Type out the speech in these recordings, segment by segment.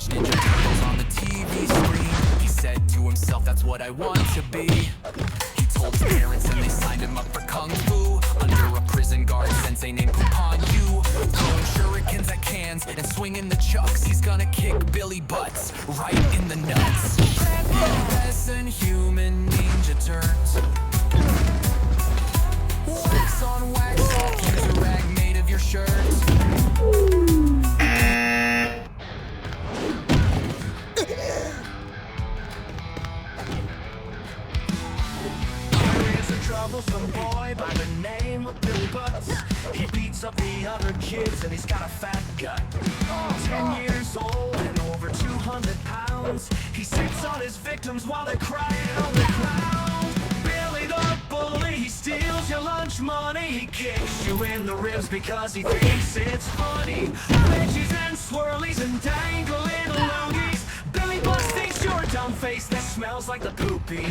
watch Ninja Turtles on the TV screen. He said to himself, that's what I want to be. He told his parents and they signed him up for Kung Fu under a prison guard sensei named Upon You. Throwing shurikens at cans and swinging the chucks. He's gonna kick Billy butts right in the nuts. Prepubescent human ninja turns. Wax on wax off, use a rag made of your shirt. Troublesome boy by the name of Billy Butts. He beats up the other kids and he's got a fat gut. 10 years old and over 200 pounds. He sits on his victims while they're crying on the ground. Billy the bully, he steals your lunch money. He kicks you in the ribs because he thinks it's funny. Veggies and swirlies and dangling loogies. Billy Butts thinks you're a dumb face that smells like the poopy.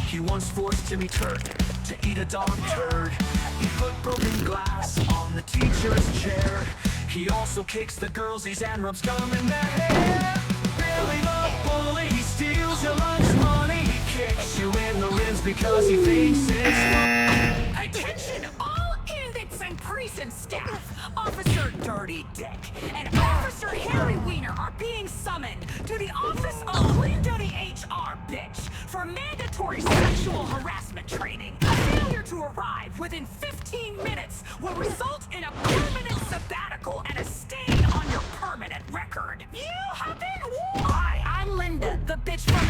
He once forced Jimmy Turk to eat a dog turd. He put broken glass on the teacher's chair. He also kicks the girlsies and rubs gum in their hair. Billy the bully, he steals your lunch money. He kicks you in the ribs because he thinks it's fun. Attention all inmates and prison staff! Officer Dirty Dick and Officer Harry Wiener are being summoned to the office of Clean Duty HR Bitch for mandatory sexual harassment training. A failure to arrive within 15 minutes will result in a permanent sabbatical and a stain on your permanent record. You have been warned! Hi, I'm Linda, the bitch from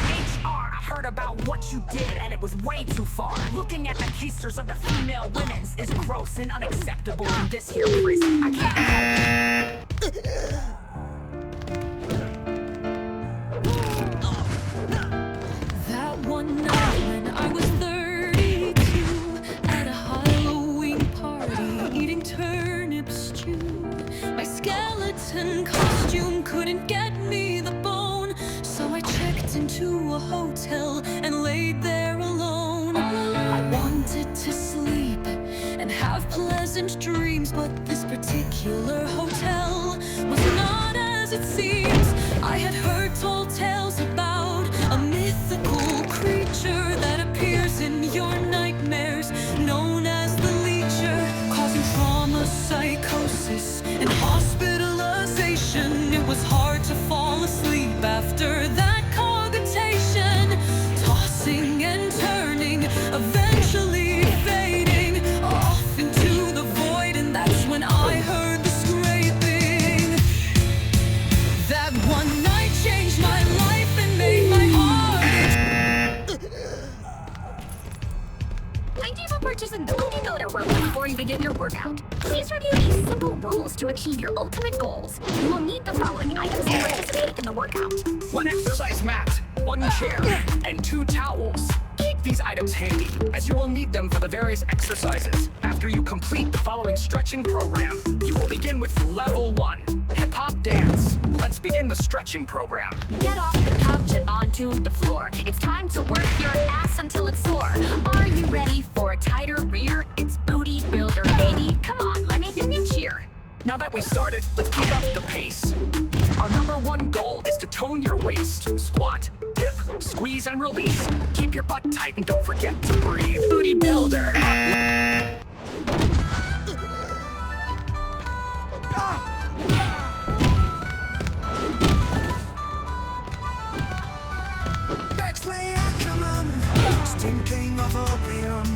HR. I heard about what you did and it was way too far. Looking at the keisters of the female women's is gross and unacceptable in this here prison. I can't help it. That one night when I was 32 at a Halloween party eating turnip stew, my skeleton costume couldn't get me the bone, so I checked into a hotel and laid there alone. I wanted to sleep and have pleasant dreams, but this particular hotel was not as it seems. I had heard tall tales about a mythical creature that appears in your nightmares, known as the Leecher, causing trauma, psychosis, and hospitalization. It was hard to fall asleep after that cogitation, tossing and turning, eventually fading off into the void, and that's when I heard the scraping. That one night changed my life and made my heart. Thank you for purchasing the Booty Builder workbook before you begin your workout. Please review these simple rules to achieve your ultimate goals. You will need the following items to participate in the workout. 1 exercise mat, 1 chair, and 2 towels. Keep these items handy, as you will need them for the various exercises. After you complete the following stretching program, you will begin with level 1, hip-hop dance. Let's begin the stretching program. Get off the couch and onto the floor. It's time to work your ass until it's sore. Are you ready for a tighter rear? It's Booty Builder, baby. Come on, let me hear you cheer. Now that we started, let's keep up the pace. Our number 1 goal is to tone your waist. Squat, dip, squeeze, and release. Keep your butt tight and don't forget to breathe. Booty Builder. Bexley Ackerman, stinking of opium,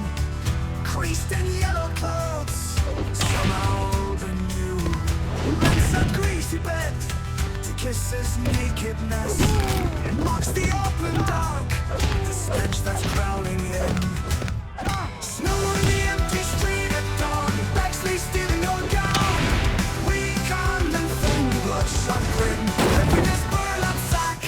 creased in yellow clothes, somehow older new. Makes a greasy bed to kiss his nakedness. It mocks the open dark, the stench that's crowding in. Snow on the empty street at dawn, Bexley stealing your gown. Weak armed and thin, bloodshot grin, left in his burlap sack.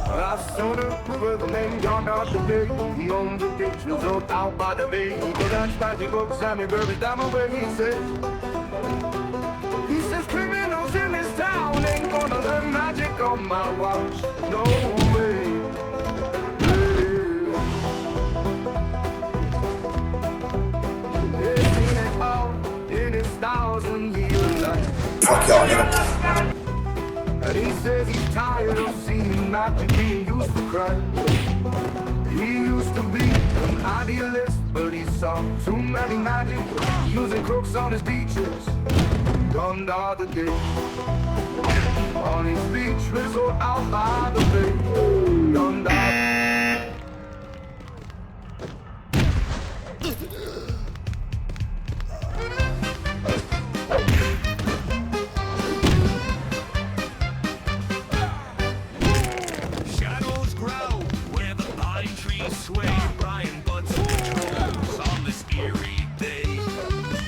I saw the river man gone out the day. He owned the ditch, was up out by the bay. But that's magic books, Sammy Burby's down where he says criminals in this town ain't gonna learn magic on my watch. No way. They've seen it all in his 1,000-year life. Fuck y'all, nigga. And he says he's tired of seeing magic being used for crime. He used to be an idealist, but he saw too many magic using crooks on his beaches. Gunned out the day on his beach resort out by the bay. Gunned out. Shadows grow where the pine trees sway. Brian Butts controls on this eerie day.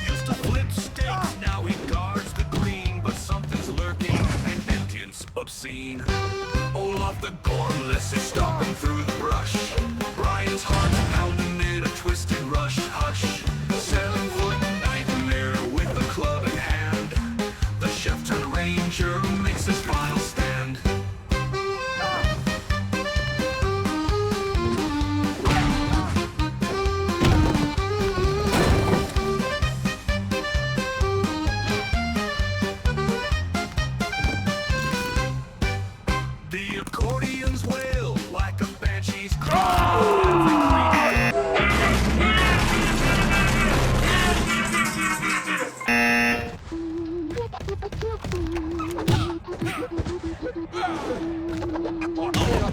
Used to flip stakes, now he guards the green. But something's lurking and sentience obscene. Olaf the Gormless is stalking through the brush. Brian's heart's pounding in a twisted rush. Hush, 7-foot nightmare with a club in hand. The chef-turned ranger makes his final stand. The accordions wail like a banshee's cry.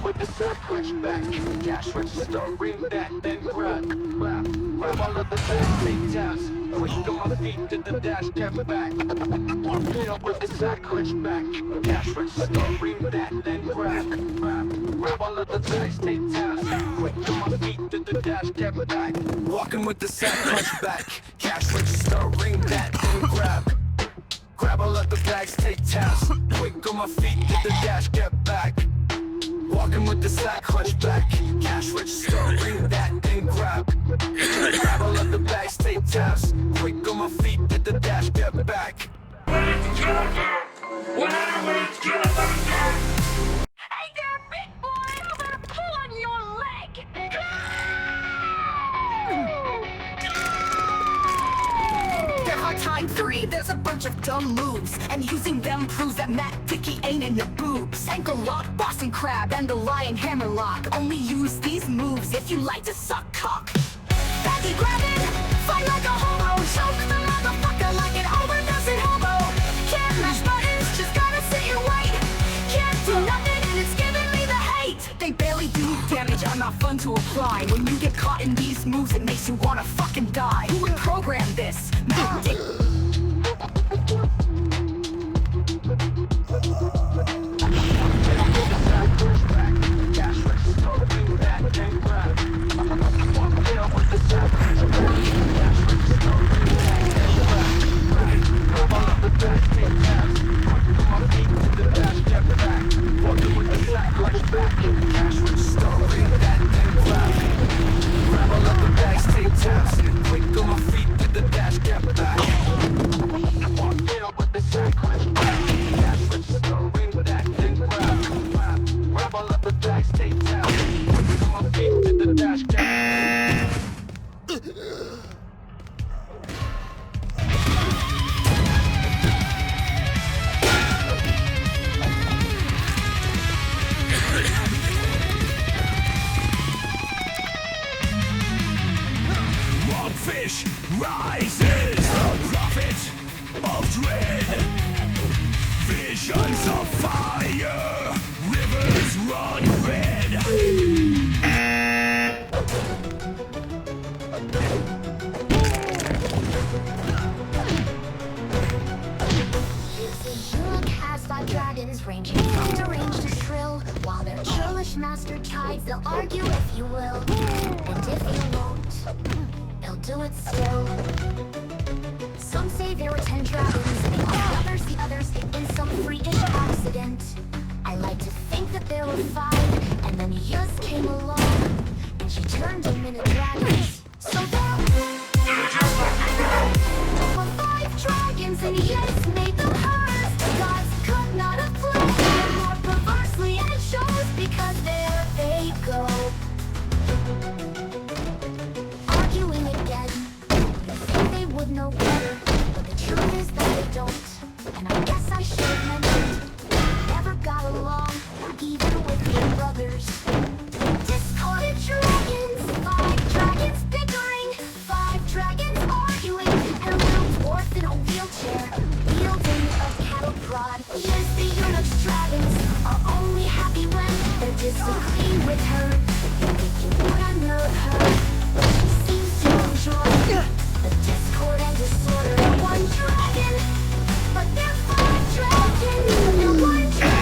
With the sack back, cash register, ring that, then grab all of the sack, take taps, quick on my feet to the dash, get back. Get up with the sack back, cash register, ring that, then grab all of the sacks, take taps, quick on my feet to the dash, get back. Walking with the sack back, cash register, ring that, then grab all of the bags, take taps, quick on my feet to the dash, get back. Walking with the sack back, cash register, ring that, then grab all of the bags, take tabs, quick on my feet, hit the dash, get back. Hey there, big boy! I'm gonna pull on your leg! There are time 3, there's a bunch of dumb moves, and using them proves that Matt Dickey ain't in your boobs. Ankle lock, Boston crab, and the lion hammerlock. Only use these moves if you like to suck cock. Baggy grabbing, fight like a homo, choke the motherfucker like an overdosing hobo. Can't mash buttons, just gotta sit and wait. Can't do nothing and it's giving me the hate. They barely do damage, are not fun to apply. When you get caught in these moves, it makes you wanna fucking die. Who would program this? Matt Dick. Fish rises, a prophet of dread. Visions of fire, rivers run red. Look has 5 dragons ranging from deranged to shrill. While their churlish master tides, they'll argue if you will. And if you won't, they'll do it still. Some say there were 10 dragons, and the others in some freakish accident. I like to think that there were 5, and then yours came along, and she turned them into dragons. So there were 5 dragons, and yes, made them hers. Gods could not have played a more perverse never got along, even with your brothers. Discordant dragons, 5 dragons bickering, 5 dragons arguing, and a little dwarf in a wheelchair, wielding a cattle prod. Yes, the eunuch's dragons are only happy when they disagree with her. But I love her, she seems to enjoy the discord and disorder. They're one dragon, but they're 5 dragons, but they're one dragon.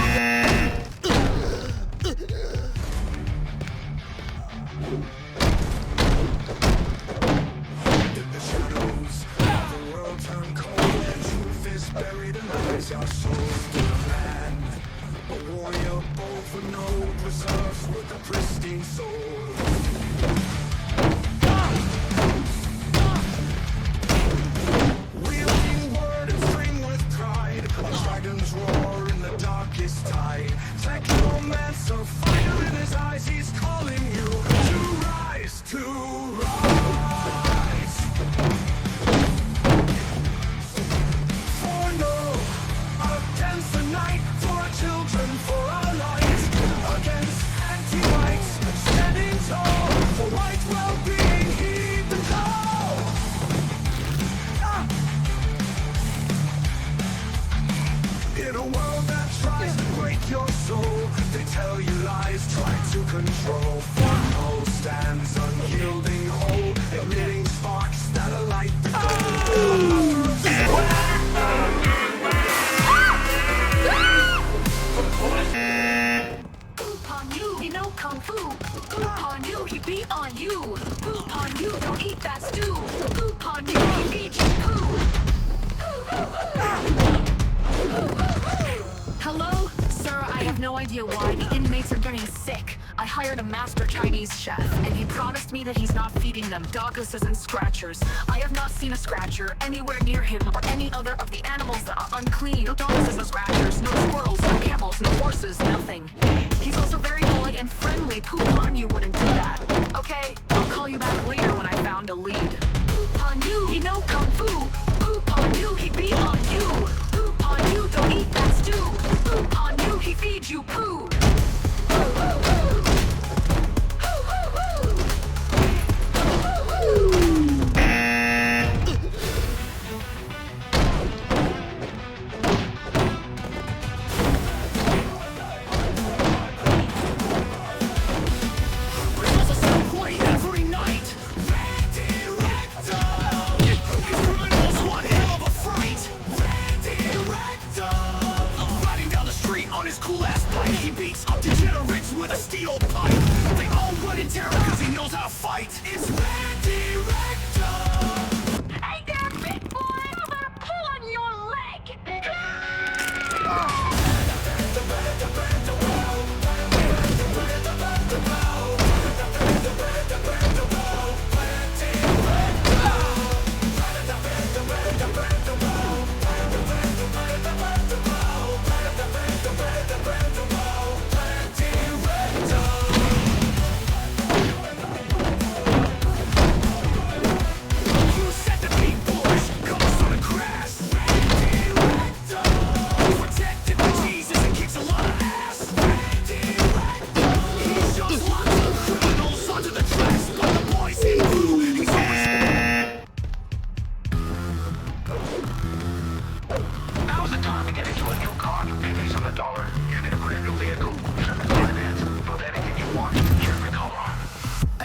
In the shadows of the world turned cold, and truth is buried in lies. Our souls to the man, a warrior bold for no reserves with a pristine soul. Wielding word and string with pride, a dragon's roar in the darkest tide. Technomancer, fire in his eyes, he's calling you to rise, to rise. For no, against the night, for our children, for our lives, against anti-rights, standing tall, for right well-being, heed the call. In a world that tries to break your soul, they tell you lies, try to control. For no stands unyielding whole, emitting sparks that alight the Poop on you, he know kung fu. Poop on you, he beat on you. Poop on you, don't eat that stew. Poop on you, he feeds you poo. Hello? Sir, I have no idea why the inmates are getting sick. I hired a master Chinese chef, and he promised me that he's not feeding them dogguses and scratchers. I have not seen a scratcher anywhere near him or any other of the animals that are unclean. No dogguses, no scratchers, no squirrels, no camels, no horses, nothing. He's also very polite and friendly. Poop on you wouldn't do that. Okay, I'll call you back later when I found a lead. Poop on you, he know kung fu. Poop on you, he beat on you. Poop on you, don't eat that stew. Poop on you, he feeds you poo. It's Retardö. Hey there, big boy! I'm gonna pull on your leg!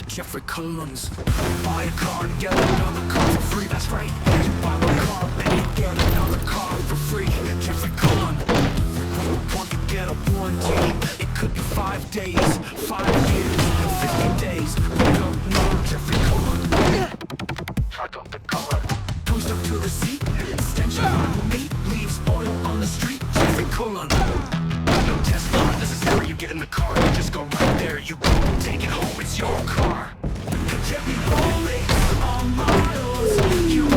Jeffrey Cullen's. Buy a car and get another car for free. That's right. You buy one car and you get another car for free. Jeffrey Cullen. One could get a warranty. It could be 5 days, 5 years, 50 days. We don't know Jeffrey Cullen. I got the color. Goes up to the seat. Extension on the meat. Leaves oil on the street. Jeffrey Cullen. No test line. This is where you get in the car. You just go right there. You go. Take it home. It's your car. Get me rolling on miles. You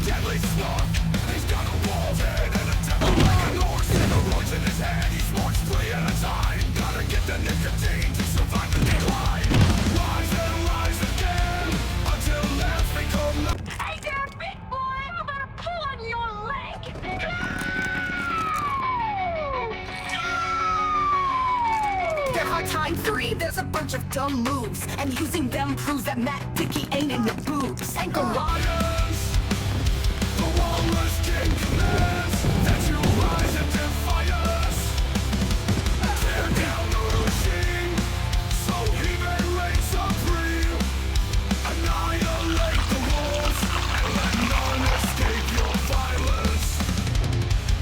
deadly slug. He's got a wall's head and a devil like an orc. Steroids at a time. Gotta get the nicotine to survive the decline. Rise and rise again until left become the. Hey there, big boy! I'm gonna pull on your leg! They're hard time 3, there's a bunch of dumb moves, and using them proves that Matt Dickey ain't in the boobs. Ankle lock. The walrus king commands that you rise and defy us. Tear down the regime so he may reign supreme. Annihilate the wolves and let none escape your violence.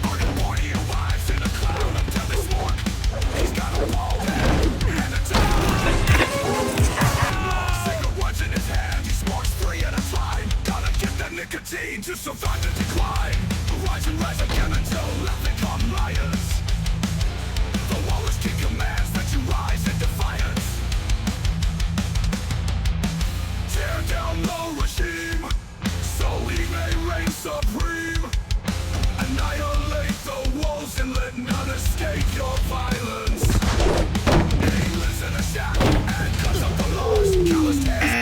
Arden Warney arrives in a cloud of deadly smoke. He's got a wall and a tower. Sacred words in his hand, he smokes 3 at a time. Gotta get that nicotine to survive the decline. Rise and rise again until left become liars. The walrus king commands that you rise in defiance. Tear down the regime so he may reign supreme. Annihilate the wolves and let none escape your violence. He lives in a shack and cuts up the laws, calloused hands.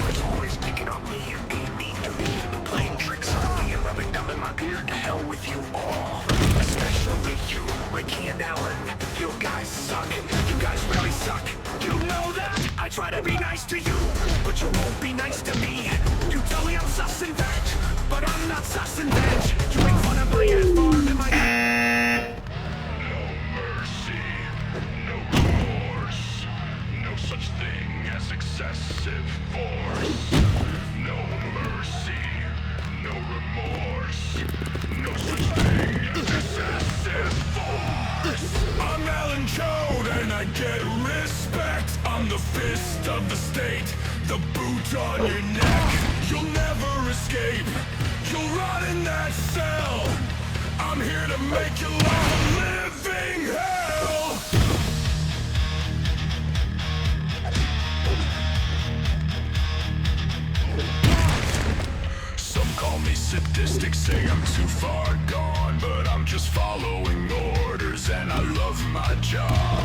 It's always picking on me and being mean to me, playing tricks on me and rubbing gum in my beard. To hell with you all, especially you, Ricky and Alan. You guys suck. You guys really suck. You know that? I try to be nice to you, but you won't be nice to me. You tell me I'm sus and that, but I'm not sus and that. You make fun of my ant farm and my. No mercy, no remorse, no such thing as excessive force. No mercy, no remorse, no such thing as excessive force. I'm Alan Code and I get respect. I'm the fist of the state, the boot on your neck. You'll never escape, you'll rot in that cell. I'm here to make your life a living hell. Some call me sadistic, say I'm too far gone, but I'm just following orders and I love my job.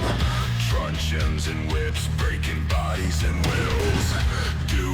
Truncheons and whips, breaking bodies and wills. Do